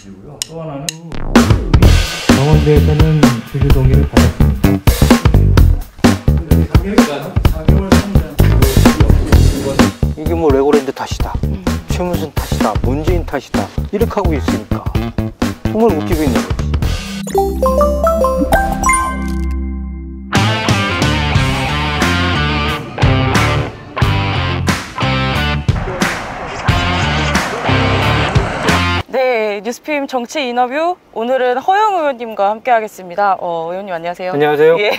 주시고요. 또 하나는 강원도에서는 주주 동의를 받았습니다. 이게 뭐 레고랜드 탓이다, 최문순 탓이다, 문재인 탓이다 이렇게 하고 있으니까 정말 웃기고 있는 거지. 네, 뉴스핌 정치 인터뷰 오늘은 허영 의원님과 함께 하겠습니다. 의원님 안녕하세요. 안녕하세요. 예,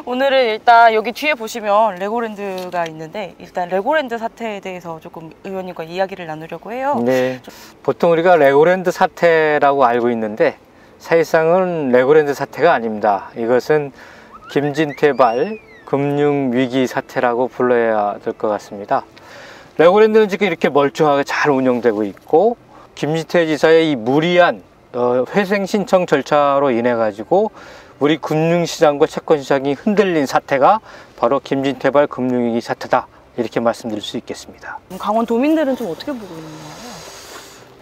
오늘은 일단 여기 뒤에 보시면 레고랜드가 있는데 일단 레고랜드 사태에 대해서 조금 의원님과 이야기를 나누려고 해요. 네, 보통 우리가 레고랜드 사태라고 알고 있는데 사실상은 레고랜드 사태가 아닙니다. 이것은 김진태발 금융위기 사태라고 불러야 될 것 같습니다. 레고랜드는 지금 이렇게 멀쩡하게 잘 운영되고 있고 김진태 지사의 이 무리한 회생 신청 절차로 인해 가지고 우리 금융시장과 채권시장이 흔들린 사태가 바로 김진태발 금융위기 사태다 이렇게 말씀드릴 수 있겠습니다. 강원 도민들은 좀 어떻게 보고 있나요?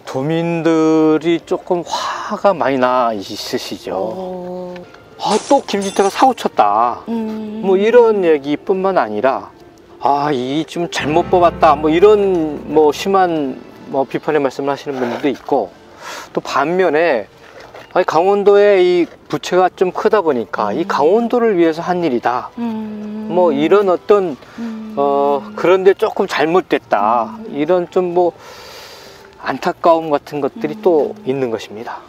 도민들이 조금 화가 많이 나 있으시죠. 또 김진태가 사고 쳤다 뭐 이런 얘기뿐만 아니라 이 좀 잘못 뽑았다 뭐 이런 뭐 심한 비판의 말씀을 하시는 분들도 있고, 또 반면에 강원도의 이 부채가 좀 크다 보니까 이 강원도를 위해서 한 일이다 뭐 이런 어떤 그런데 조금 잘못됐다 이런 좀 뭐 안타까움 같은 것들이 또 있는 것입니다.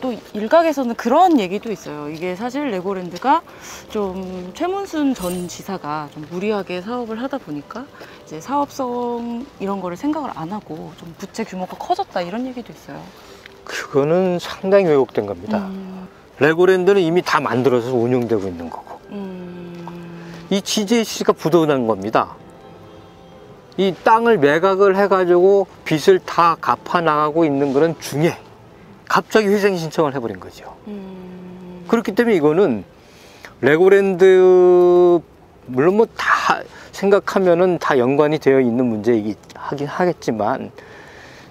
또 일각에서는 그런 얘기도 있어요. 이게 사실 레고랜드가 좀 최문순 전 지사가 좀 무리하게 사업을 하다 보니까 이제 사업성 이런 거를 생각을 안 하고 좀 부채 규모가 커졌다 이런 얘기도 있어요. 그거는 상당히 왜곡된 겁니다. 레고랜드는 이미 다 만들어서 운영되고 있는 거고 이 GJC가 부도난 겁니다. 이 땅을 매각을 해가지고 빚을 다 갚아 나가고 있는 그런 중에 갑자기 회생 신청을 해버린 거죠. 그렇기 때문에 이거는 레고랜드 물론 뭐 다 생각하면은 다 연관이 되어 있는 문제이긴 하겠지만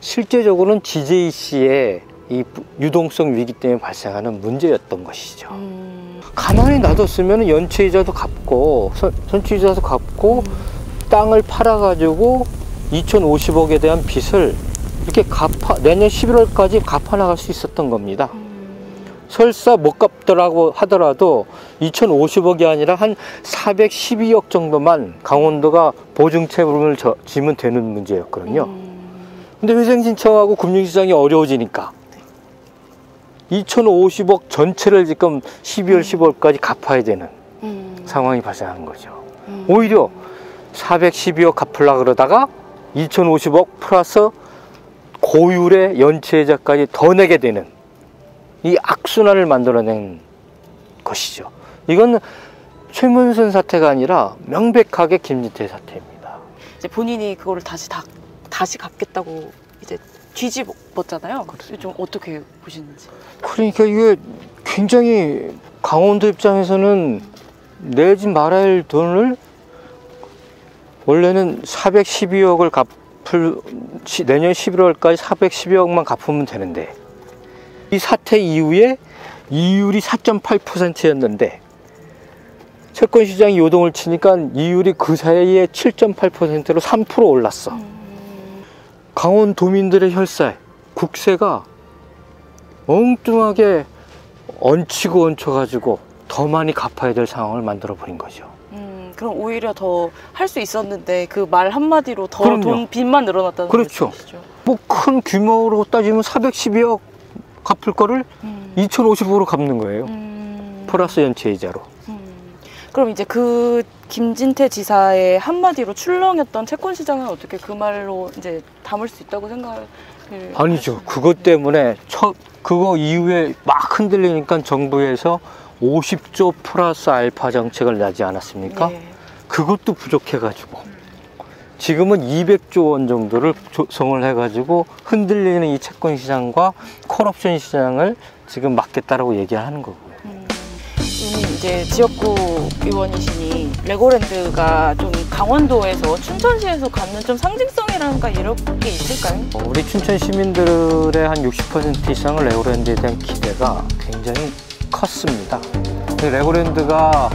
실제적으로는 GJC의 이 유동성 위기 때문에 발생하는 문제였던 것이죠. 가만히 놔뒀으면 연체이자도 갚고 선취이자도 갚고 땅을 팔아가지고 2,050억에 대한 빚을 이렇게 내년 11월까지 갚아 나갈 수 있었던 겁니다. 설사 못 갚더라고 하더라도 2,050억이 아니라 한 412억 정도만 강원도가 보증채무를 지면 되는 문제였거든요. 근데 회생 신청하고 금융시장이 어려워지니까 2,050억 전체를 지금 12월 15월까지 갚아야 되는 상황이 발생하는 거죠. 오히려 412억 갚으려고 그러다가 2,050억 플러스 고율의 연체이자까지 더 내게 되는 이 악순환을 만들어낸 것이죠. 이건 최문순 사태가 아니라 명백하게 김진태 사태입니다. 이제 본인이 그거를 다시 갚겠다고 이제 뒤집었잖아요. 좀 어떻게 보시는지. 그러니까 이게 굉장히 강원도 입장에서는 내지 말아야 할 돈을 원래는 412억을 내년 11월까지 412억만 갚으면 되는데 이 사태 이후에 이율이 4.8%였는데 채권시장이 요동을 치니까 이율이 그 사이에 7.8%로 3% 올랐어. 강원도민들의 혈세, 국세가 엉뚱하게 얹히고 얹혀가지고 더 많이 갚아야 될 상황을 만들어 버린 거죠. 그럼 오히려 더 할 수 있었는데 그 말 한마디로 더 돈 빚만 늘어났다는 그렇죠. 말씀이시죠? 뭐 큰 규모로 따지면 412억 갚을 거를 2,050억으로 갚는 거예요. 플러스 연체이자로. 그럼 이제 그 김진태 지사의 한마디로 출렁였던 채권시장은 어떻게 그 말로 이제 담을 수 있다고 생각을 아니죠. 그것 때문에 그거 이후에 막 흔들리니까 정부에서 50조 플러스 알파 정책을 내지 않았습니까? 네. 그것도 부족해가지고 지금은 200조 원 정도를 조성을 해가지고 흔들리는 이 채권 시장과 콜옵션 시장을 지금 막겠다라고 얘기하는 거고요. 이제 지역구 의원이시니 레고랜드가 좀 강원도에서 춘천시에서 갖는 좀 상징성이라든가 이런 게 있을까요? 우리 춘천 시민들의 한 60% 이상은 레고랜드에 대한 기대가 굉장히 컸습니다. 레고랜드가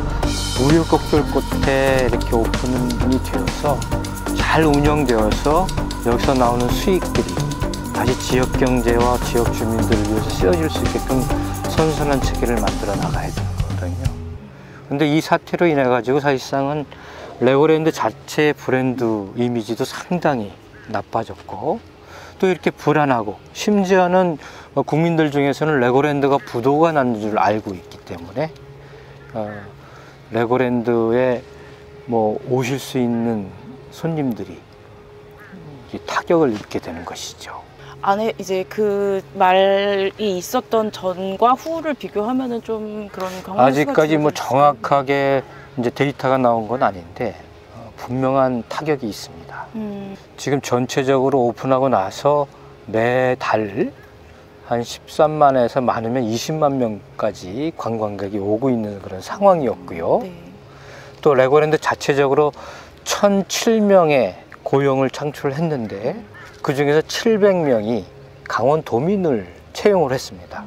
우여곡절 끝에 이렇게 오픈이 되어서 잘 운영되어서 여기서 나오는 수익들이 다시 지역 경제와 지역 주민들을 위해서 쓰여질 수 있게끔 선순환 체계를 만들어 나가야 되는 거거든요. 근데 이 사태로 인해 가지고 사실상은 레고랜드 자체의 브랜드 이미지도 상당히 나빠졌고 또 이렇게 불안하고 심지어는 국민들 중에서는 레고랜드가 부도가 난 줄 알고 있기 때문에 레고랜드에 뭐 오실 수 있는 손님들이 타격을 입게 되는 것이죠. 안에 이제 그 말이 있었던 전과 후를 비교하면은 좀 그런 아직까지 뭐 정확하게 이제 데이터가 나온 건 아닌데 분명한 타격이 있습니다. 지금 전체적으로 오픈하고 나서 매달 한 13만에서 많으면 20만 명까지 관광객이 오고 있는 그런 상황이었고요. 네. 또 레고랜드 자체적으로 1,007명의 고용을 창출했는데 그 중에서 700명이 강원도민을 채용을 했습니다.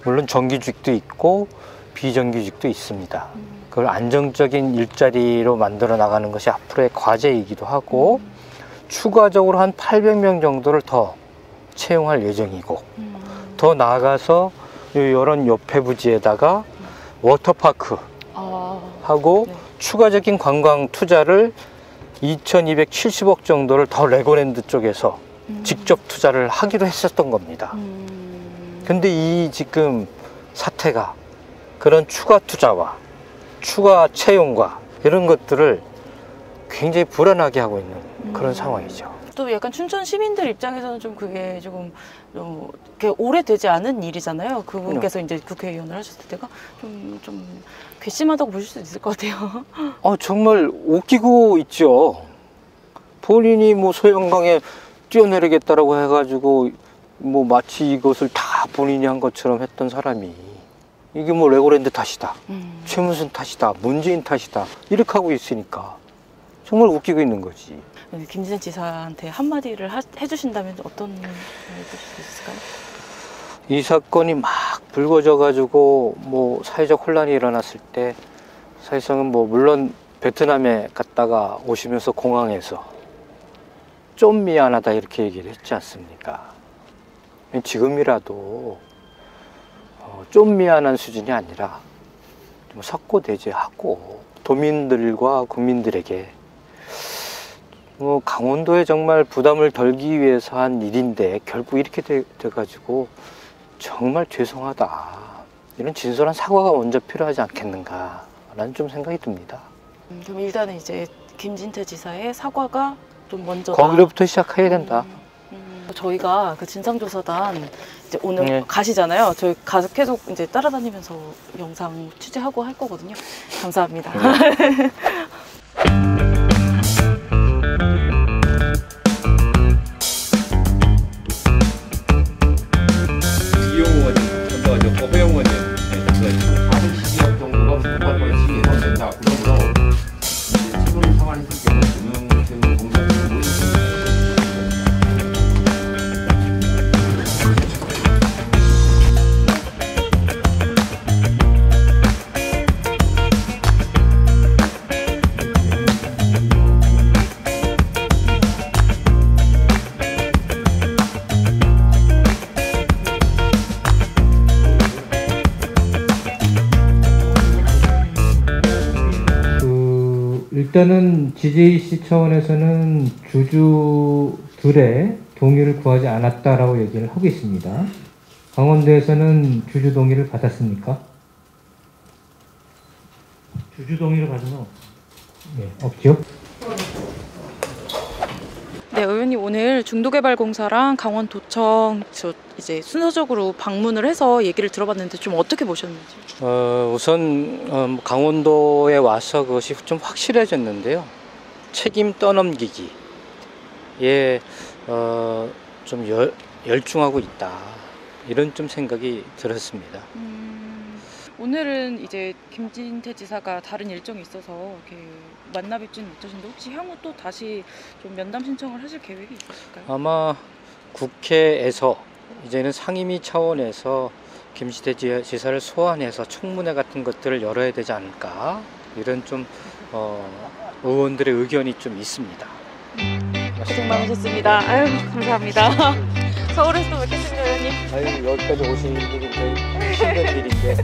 물론 정규직도 있고 비정규직도 있습니다. 그걸 안정적인 일자리로 만들어 나가는 것이 앞으로의 과제이기도 하고 추가적으로 한 800명 정도를 더 채용할 예정이고 더 나아가서 이런 옆에 부지에다가 워터파크 하고 네. 추가적인 관광 투자를 2,270억 정도를 더 레고랜드 쪽에서 직접 투자를 하기로 했었던 겁니다. 근데 이 지금 사태가 그런 추가 투자와 추가 채용과 이런 것들을 굉장히 불안하게 하고 있는 그런 상황이죠. 또 약간 춘천 시민들 입장에서는 좀 그게 조금 이렇게 오래되지 않은 일이잖아요. 그분께서 이제 국회의원을 하셨을 때가 좀 괘씸하다고 보실 수 있을 것 같아요. 정말 웃기고 있죠. 본인이 뭐 소형강에 뛰어내리겠다라고 해가지고 뭐 마치 이것을 다 본인이 한 것처럼 했던 사람이 이게 뭐 레고랜드 탓이다, 최문순 탓이다, 문재인 탓이다 이렇게 하고 있으니까 정말 웃기고 있는 거지. 김진애 지사한테 한마디를 해주신다면 어떤 말을 해주실 수 있을까요? 이 사건이 막 불거져가지고 뭐 사회적 혼란이 일어났을 때 사실상은 뭐 물론 베트남에 갔다가 오시면서 공항에서 좀 미안하다 이렇게 얘기를 했지 않습니까? 지금이라도 좀 미안한 수준이 아니라 좀 석고대죄하고 도민들과 국민들에게 강원도에 정말 부담을 덜기 위해서 한 일인데 결국 이렇게 돼가지고 정말 죄송하다 이런 진솔한 사과가 먼저 필요하지 않겠는가라는 좀 생각이 듭니다. 그럼 일단은 이제 김진태 지사의 사과가 좀 먼저 거기로부터 시작해야 된다. 저희가 그 진상조사단 이제 오늘 네. 가시잖아요. 저희 가서 계속 이제 따라다니면서 영상 취재하고 할 거거든요. 감사합니다. 이용 의원님 전도하셨고 허영 의원님 전도하셨고 40억 정도가 부족할 것이 예상된다. 그러므로 지금 상황이 있을 경우 금융세무 공사를 모르겠습니다. 일단은 GJC 차원에서는 주주들의 동의를 구하지 않았다라고 얘기를 하고 있습니다. 강원도에서는 주주 동의를 받았습니까? 주주 동의를 받은 건 없죠? 네, 의원님 오늘 중도개발공사랑 강원도청 이제 순서적으로 방문을 해서 얘기를 들어봤는데 좀 어떻게 보셨는지? 우선 강원도에 와서 그것이 좀 확실해졌는데요. 책임 떠넘기기에 좀 열중하고 있다. 이런 좀 생각이 들었습니다. 오늘은 이제 김진태 지사가 다른 일정이 있어서 이렇게 만나 뵙지는 못하셨는데 혹시 향후 또 다시 좀 면담 신청을 하실 계획이 있으실까요? 아마 국회에서 이제는 상임위 차원에서 김시대 지사를 소환해서 청문회 같은 것들을 열어야 되지 않을까, 이런 좀 의원들의 의견이 좀 있습니다. 고생 많으셨습니다. 아유, 감사합니다. 서울에서 또 뵙겠습니다, 의원님. 아유, 여기까지 오시는 일이 저희 힘든 일인데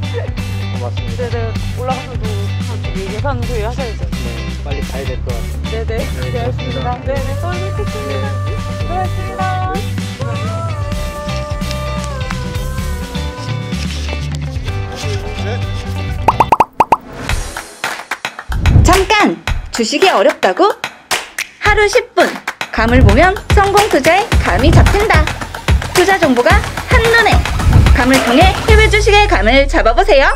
고맙습니다. 네네, 올라가서도 예산 조회하셔야죠. 네, 빨리 가야 될 것 같습니다. 네네, 고생하셨습니다. 네네, 서울 뵙겠습니다. 고생하셨습니다. 잠깐! 주식이 어렵다고? 하루 10분! 감을 보면 성공 투자의 감이 잡힌다. 투자 정보가 한눈에! 감을 통해 해외 주식의 감을 잡아보세요.